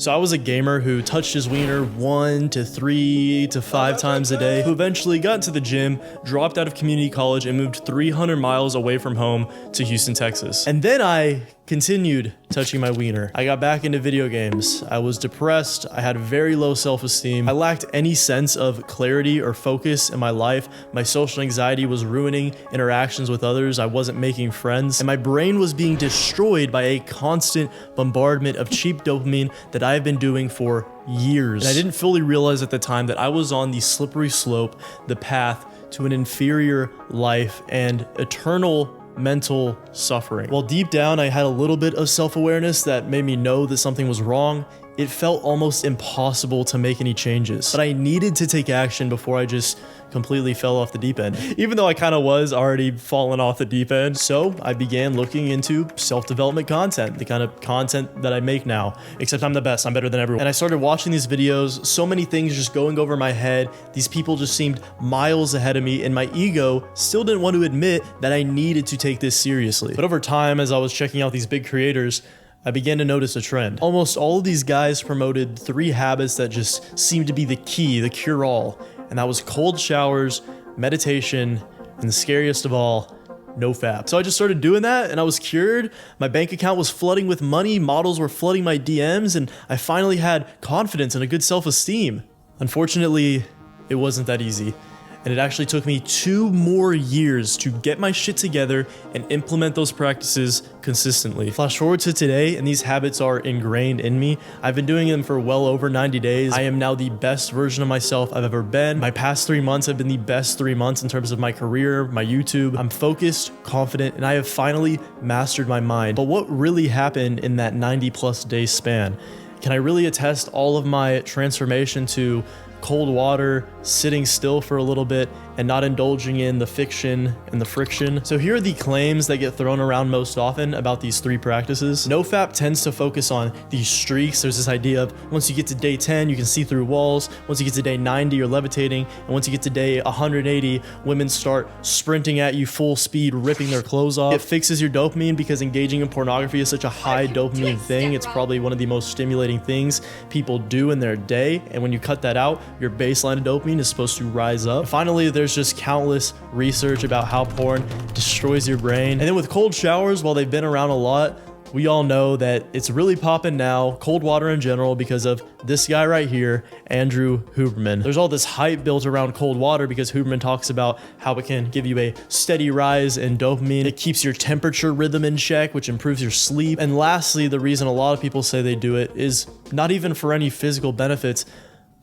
So I was a gamer who touched his wiener 1 to 3 to 5 times a day, who eventually got into the gym, dropped out of community college, and moved 300 miles away from home to Houston, Texas. And then I continued touching my wiener. I got back into video games. I was depressed. I had very low self-esteem. I lacked any sense of clarity or focus in my life. My social anxiety was ruining interactions with others. I wasn't making friends. And my brain was being destroyed by a constant bombardment of cheap dopamine that I've been doing for years. And I didn't fully realize at the time that I was on the slippery slope, the path to an inferior life and eternal mental suffering. While deep down I had a little bit of self-awareness that made me know that something was wrong, it felt almost impossible to make any changes. But I needed to take action before I just completely fell off the deep end, even though I kind of was already falling off the deep end. So I began looking into self-development content, the kind of content that I make now, except I'm the best, I'm better than everyone. And I started watching these videos, so many things just going over my head. These people just seemed miles ahead of me, and my ego still didn't want to admit that I needed to take this seriously. But over time, as I was checking out these big creators, I began to notice a trend. Almost all of these guys promoted 3 habits that just seemed to be the key, the cure-all. And that was cold showers, meditation, and the scariest of all, NoFap. So I just started doing that and I was cured. My bank account was flooding with money, models were flooding my DMs, and I finally had confidence and a good self-esteem. Unfortunately, it wasn't that easy. And it actually took me 2 more years to get my shit together and implement those practices consistently. Flash forward to today, and these habits are ingrained in me. I've been doing them for well over 90 days. I am now the best version of myself I've ever been. My past 3 months have been the best 3 months in terms of my career, my YouTube. I'm focused, confident, and I have finally mastered my mind. But what really happened in that 90+ day span? Can I really attest all of my transformation to cold water, sitting still for a little bit, and not indulging in the fiction and the friction? So here are the claims that get thrown around most often about these 3 practices. NoFap tends to focus on these streaks. There's this idea of once you get to day 10, you can see through walls. Once you get to day 90, you're levitating. And once you get to day 180, women start sprinting at you full speed, ripping their clothes off. It fixes your dopamine because engaging in pornography is such a high dopamine thing. It's probably one of the most stimulating things people do in their day. And when you cut that out, your baseline of dopamine is supposed to rise up. Finally, there's just countless research about how porn destroys your brain. And then with cold showers, while they've been around a lot, we all know that it's really popping now, cold water in general, because of this guy right here, Andrew Huberman. There's all this hype built around cold water because Huberman talks about how it can give you a steady rise in dopamine. It keeps your temperature rhythm in check, which improves your sleep. And lastly, the reason a lot of people say they do it is not even for any physical benefits,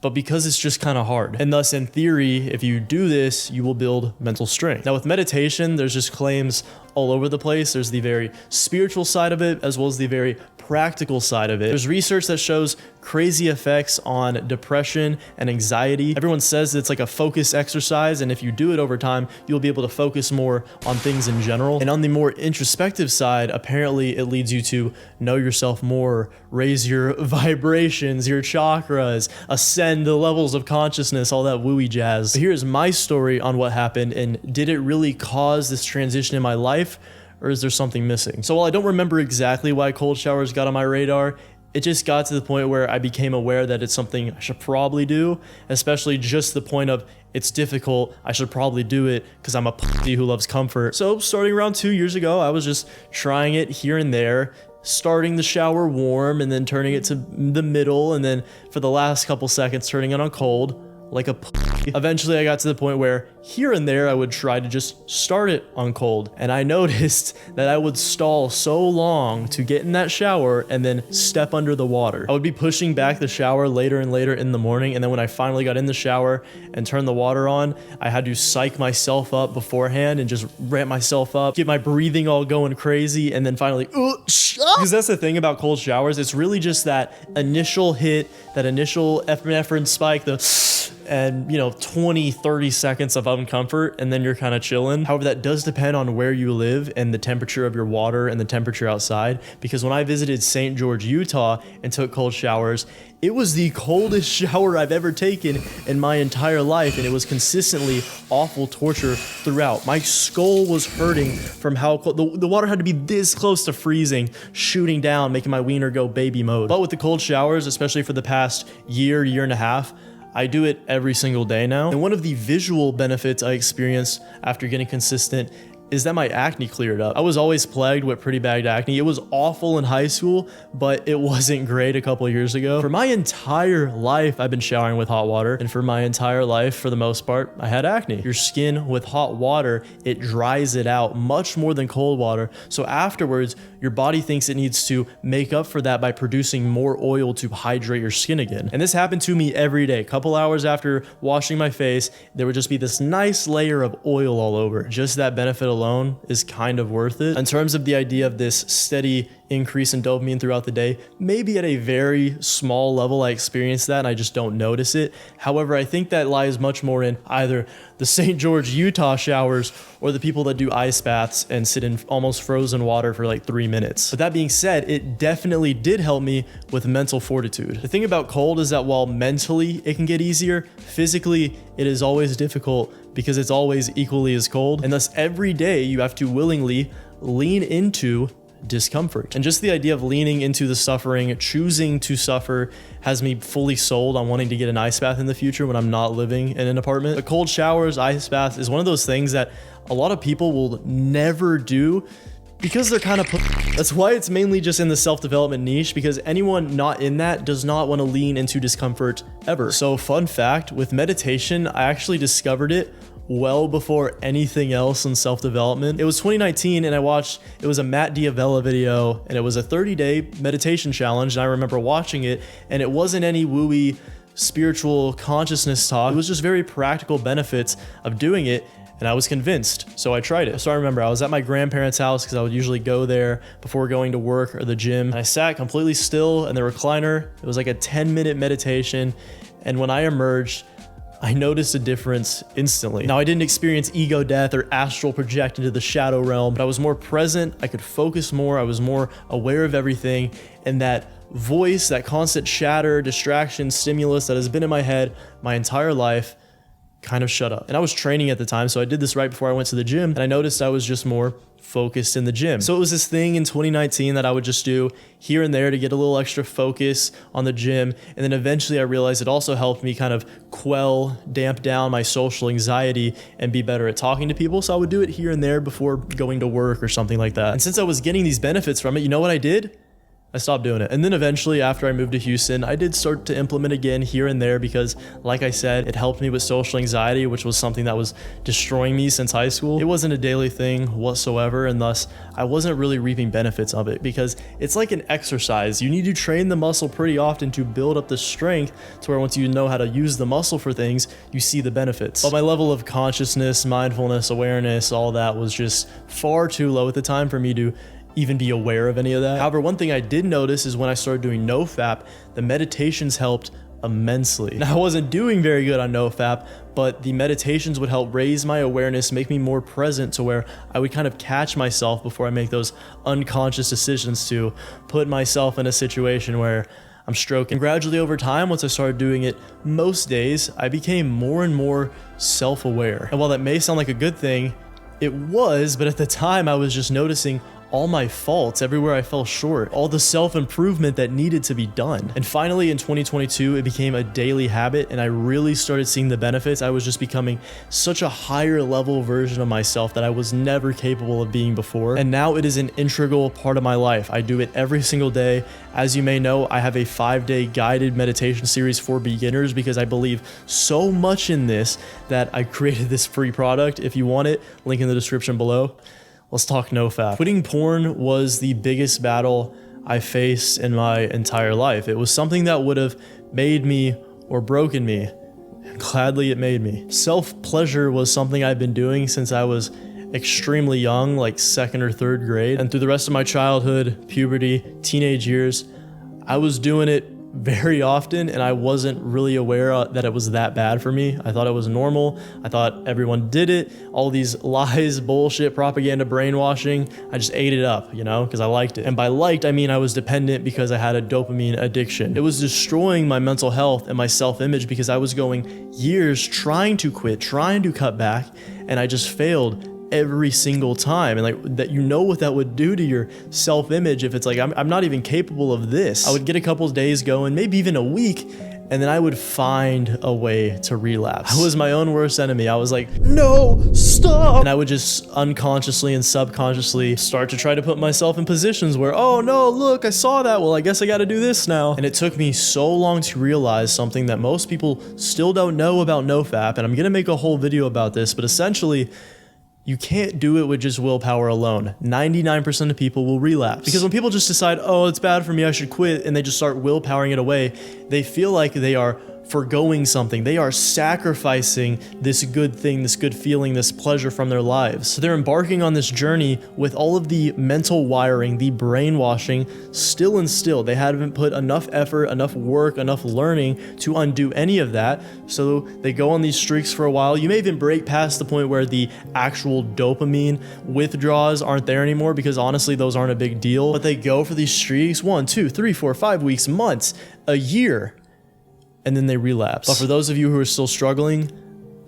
but because it's just kind of hard. And thus, in theory, if you do this, you will build mental strength. Now with meditation, there's just claims all over the place. There's the very spiritual side of it, as well as the very practical side of it. There's research that shows crazy effects on depression and anxiety. Everyone says it's like a focus exercise, and if you do it over time, you'll be able to focus more on things in general. And on the more introspective side, apparently it leads you to know yourself more, raise your vibrations, your chakras, ascend the levels of consciousness, all that wooey jazz. But here's my story on what happened, and did it really cause this transition in my life, or is there something missing? So while I don't remember exactly why cold showers got on my radar, it just got to the point where I became aware that it's something I should probably do, especially just the point of it's difficult, I should probably do it because I'm a pussy who loves comfort. So starting around 2 years ago, I was just trying it here and there, starting the shower warm and then turning it to the middle, and then for the last couple seconds turning it on cold, like a pussy. Eventually I got to the point where here and there I would try to just start it on cold, and I noticed that I would stall so long to get in that shower and then step under the water. I would be pushing back the shower later and later in the morning, and then when I finally got in the shower and turned the water on, I had to psych myself up beforehand and just ramp myself up, get my breathing all going crazy, and then finally because that's the thing about cold showers, it's really just that initial hit, that initial epinephrine spike, and 20, 30 seconds of uncomfort, and then you're kind of chilling. However, that does depend on where you live and the temperature of your water and the temperature outside, because when I visited St. George, Utah and took cold showers, it was the coldest shower I've ever taken in my entire life, and it was consistently awful torture throughout. My skull was hurting from how cold the water had to be this close to freezing, shooting down, making my wiener go baby mode. But with the cold showers, especially for the past year and a half, I do it every single day now. And one of the visual benefits I experienced after getting consistent is that my acne cleared up. I was always plagued with pretty bad acne. It was awful in high school, but it wasn't great a couple of years ago. For my entire life, I've been showering with hot water, and for my entire life, for the most part, I had acne. Your skin with hot water, it dries it out much more than cold water. So afterwards, your body thinks it needs to make up for that by producing more oil to hydrate your skin again. And this happened to me every day. A couple hours after washing my face, there would just be this nice layer of oil all over. Just that benefit alone is kind of worth it. In terms of the idea of this steady increase in dopamine throughout the day, maybe at a very small level I experience that and I just don't notice it. However, I think that lies much more in either the St. George, Utah showers or the people that do ice baths and sit in almost frozen water for like 3 minutes. But that being said, it definitely did help me with mental fortitude. The thing about cold is that while mentally it can get easier, physically it is always difficult because it's always equally as cold. And thus every day you have to willingly lean into discomfort. And just the idea of leaning into the suffering, choosing to suffer, has me fully sold on wanting to get an ice bath in the future when I'm not living in an apartment. The cold showers, ice baths is one of those things that a lot of people will never do because they're kind of that's why it's mainly just in the self-development niche, because anyone not in that does not want to lean into discomfort ever. So fun fact, with meditation, I actually discovered it well before anything else in self-development. It was 2019 and it was a Matt Diavella video, and it was a 30-day meditation challenge, and I remember watching it, and it wasn't any wooey spiritual consciousness talk. It was just very practical benefits of doing it, and I was convinced, so I tried it. So I remember I was at my grandparents' house because I would usually go there before going to work or the gym, and I sat completely still in the recliner. It was like a 10-minute meditation, and when I emerged, I noticed a difference instantly. Now, I didn't experience ego death or astral project into the shadow realm, but I was more present, I could focus more, I was more aware of everything, and that voice, that constant chatter, distraction, stimulus that has been in my head my entire life kind of shut up. And I was training at the time, so I did this right before I went to the gym, and I noticed I was just more focused in the gym. So it was this thing in 2019 that I would just do here and there to get a little extra focus on the gym. And then eventually I realized it also helped me kind of damp down my social anxiety and be better at talking to people. So I would do it here and there before going to work or something like that. And since I was getting these benefits from it, you know what I did? I stopped doing it. And then eventually, after I moved to Houston, I did start to implement again here and there because, like I said, it helped me with social anxiety, which was something that was destroying me since high school. It wasn't a daily thing whatsoever, and thus I wasn't really reaping benefits of it because it's like an exercise. You need to train the muscle pretty often to build up the strength to where once you know how to use the muscle for things, you see the benefits. But my level of consciousness, mindfulness, awareness, all that was just far too low at the time for me to even be aware of any of that. However, one thing I did notice is when I started doing NoFap, the meditations helped immensely. Now, I wasn't doing very good on NoFap, but the meditations would help raise my awareness, make me more present to where I would kind of catch myself before I make those unconscious decisions to put myself in a situation where I'm stroking. And gradually over time, once I started doing it most days, I became more and more self-aware. And while that may sound like a good thing, it was, but at the time I was just noticing all my faults, everywhere I fell short, all the self-improvement that needed to be done. And finally in 2022, it became a daily habit and I really started seeing the benefits. I was just becoming such a higher level version of myself that I was never capable of being before. And now it is an integral part of my life. I do it every single day. As you may know, I have a 5-day guided meditation series for beginners because I believe so much in this that I created this free product. If you want it, link in the description below. Let's talk NoFap. Quitting porn was the biggest battle I faced in my entire life. It was something that would have made me or broken me. Gladly it made me. Self-pleasure was something I've been doing since I was extremely young, like 2nd or 3rd grade. And through the rest of my childhood, puberty, teenage years, I was doing it very often, and I wasn't really aware that it was that bad for me. I thought it was normal. I thought everyone did it. All these lies, bullshit, propaganda, brainwashing, I just ate it up, you know, because I liked it. And by liked, I mean I was dependent because I had a dopamine addiction. It was destroying my mental health and my self-image because I was going years trying to quit, trying to cut back, and I just failed every single time. And like that, you know what that would do to your self-image if it's like I'm not even capable of this. I would get a couple of days going, maybe even a week, and then I would find a way to relapse. I was my own worst enemy. I was like, no, stop. And I would just unconsciously and subconsciously start to try to put myself in positions where, oh no, look, I saw that. Well, I guess I got to do this now. And it took me so long to realize something that most people still don't know about NoFap. And I'm going to make a whole video about this, but essentially, you can't do it with just willpower alone. 99% of people will relapse. Because when people just decide, oh, it's bad for me, I should quit, and they just start willpowering it away, they feel like they are forgoing something. They are sacrificing this good thing, this good feeling, this pleasure from their lives. So they're embarking on this journey with all of the mental wiring, the brainwashing still instilled. They haven't put enough effort, enough work, enough learning to undo any of that. So they go on these streaks for a while. You may even break past the point where the actual dopamine withdrawals aren't there anymore, because honestly, those aren't a big deal. But they go for these streaks, 1, 2, 3, 4, 5 weeks, months, a year, and then they relapse. But for those of you who are still struggling,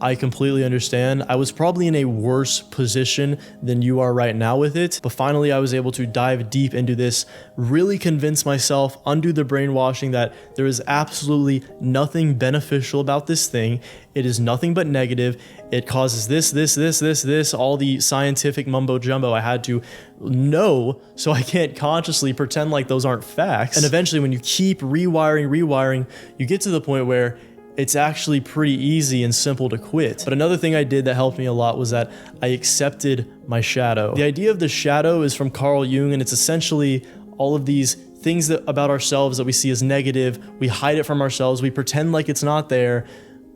I completely understand. I was probably in a worse position than you are right now with it, but finally I was able to dive deep into this, really convince myself, undo the brainwashing that there is absolutely nothing beneficial about this thing. It is nothing but negative. It causes this, all the scientific mumbo jumbo I had to know, so I can't consciously pretend like those aren't facts. And eventually when you keep rewiring, you get to the point where it's actually pretty easy and simple to quit. But another thing I did that helped me a lot was that I accepted my shadow. The idea of the shadow is from Carl Jung, and it's essentially all of these things that about ourselves that we see as negative. We hide it from ourselves. We pretend like it's not there,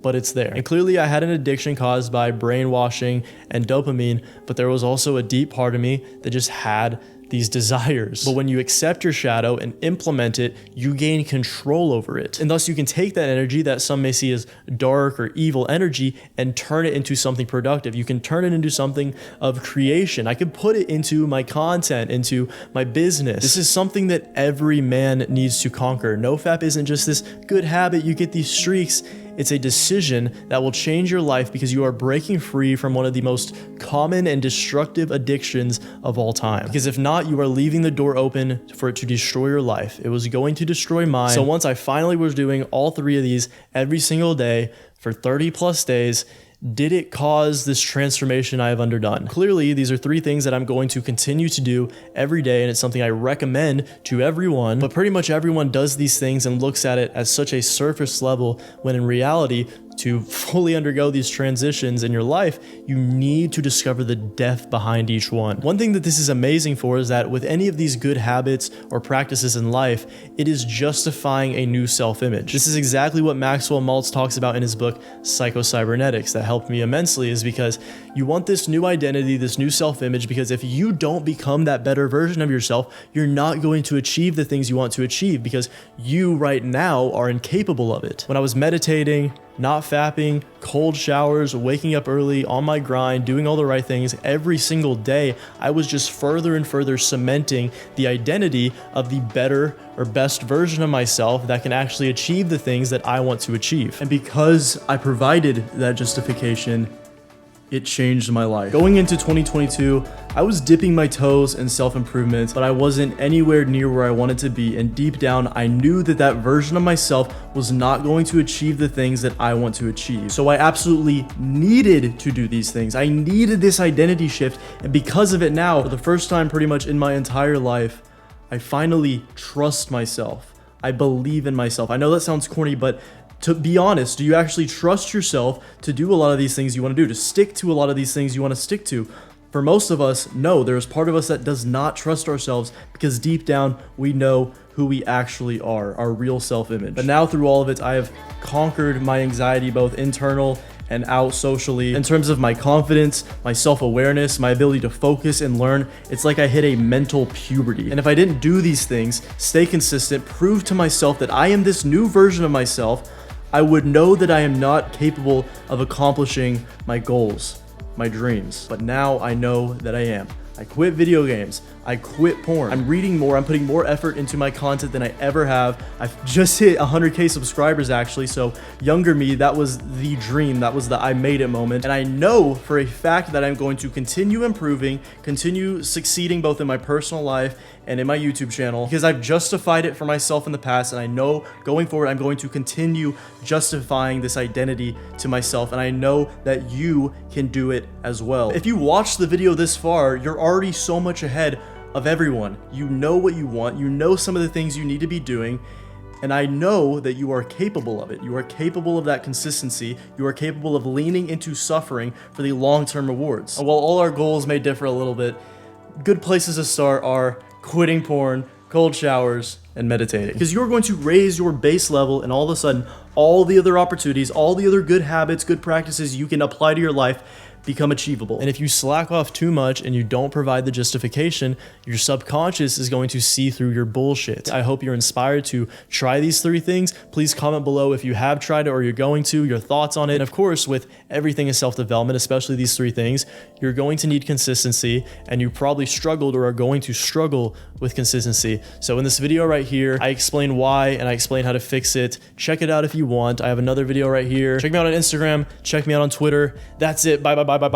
but it's there. And clearly I had an addiction caused by brainwashing and dopamine, but there was also a deep part of me that just had these desires. But when you accept your shadow and implement it, you gain control over it. And thus you can take that energy that some may see as dark or evil energy and turn it into something productive. You can turn it into something of creation. I can put it into my content, into my business. This is something that every man needs to conquer. NoFap isn't just this good habit, you get these streaks. It's a decision that will change your life because you are breaking free from one of the most common and destructive addictions of all time. Because if not, you are leaving the door open for it to destroy your life. It was going to destroy mine. So once I finally was doing all 3 of these every single day for 30 plus days, did it cause this transformation I have underdone? Clearly, these are 3 things that I'm going to continue to do every day, and it's something I recommend to everyone, but pretty much everyone does these things and looks at it as such a surface level, when in reality, to fully undergo these transitions in your life, you need to discover the depth behind each one. One thing that this is amazing for is that with any of these good habits or practices in life, it is justifying a new self-image. This is exactly what Maxwell Maltz talks about in his book, Psycho-Cybernetics, that helped me immensely, is because you want this new identity, this new self-image, because if you don't become that better version of yourself, you're not going to achieve the things you want to achieve, because you right now are incapable of it. When I was meditating, not fapping, cold showers, waking up early, on my grind, doing all the right things every single day, I was just further and further cementing the identity of the better or best version of myself that can actually achieve the things that I want to achieve. And because I provided that justification, it changed my life. Going into 2022, I was dipping my toes in self-improvement, but I wasn't anywhere near where I wanted to be, and deep down, I knew that that version of myself was not going to achieve the things that I want to achieve. So I absolutely needed to do these things. I needed this identity shift, and because of it now, for the first time pretty much in my entire life, I finally trust myself. I believe in myself. I know that sounds corny, but to be honest, do you actually trust yourself to do a lot of these things you want to do, to stick to a lot of these things you want to stick to? For most of us, no, there's part of us that does not trust ourselves because deep down we know who we actually are, our real self-image. But now through all of it, I have conquered my anxiety, both internal and out socially. In terms of my confidence, my self-awareness, my ability to focus and learn, it's like I hit a mental puberty. And if I didn't do these things, stay consistent, prove to myself that I am this new version of myself, I would know that I am not capable of accomplishing my goals, my dreams. But now I know that I am. I quit video games. I quit porn. I'm reading more. I'm putting more effort into my content than I ever have. I've just hit 100K subscribers actually. So younger me, that was the dream. That was the I made it moment. And I know for a fact that I'm going to continue improving, continue succeeding both in my personal life and in my YouTube channel, because I've justified it for myself in the past. And I know going forward, I'm going to continue justifying this identity to myself. And I know that you can do it as well. If you watched the video this far, you're already so much ahead of everyone. You know what you want. You know some of the things you need to be doing. And I know that you are capable of it. You are capable of that consistency. You are capable of leaning into suffering for the long-term rewards. And while all our goals may differ a little bit, good places to start are quitting porn, cold showers, and meditating. Because you're going to raise your base level, and all of a sudden, all the other opportunities, all the other good habits, good practices you can apply to your life become achievable. And if you slack off too much and you don't provide the justification, your subconscious is going to see through your bullshit. I hope you're inspired to try these 3 things. Please comment below if you have tried it or you're going to, your thoughts on it. And of course, with everything in self-development, especially these 3 things, you're going to need consistency, and you probably struggled or are going to struggle with consistency. So in this video right here, I explain why and I explain how to fix it. Check it out if you want. I have another video right here. Check me out on Instagram. Check me out on Twitter. That's it. Bye, bye, bye.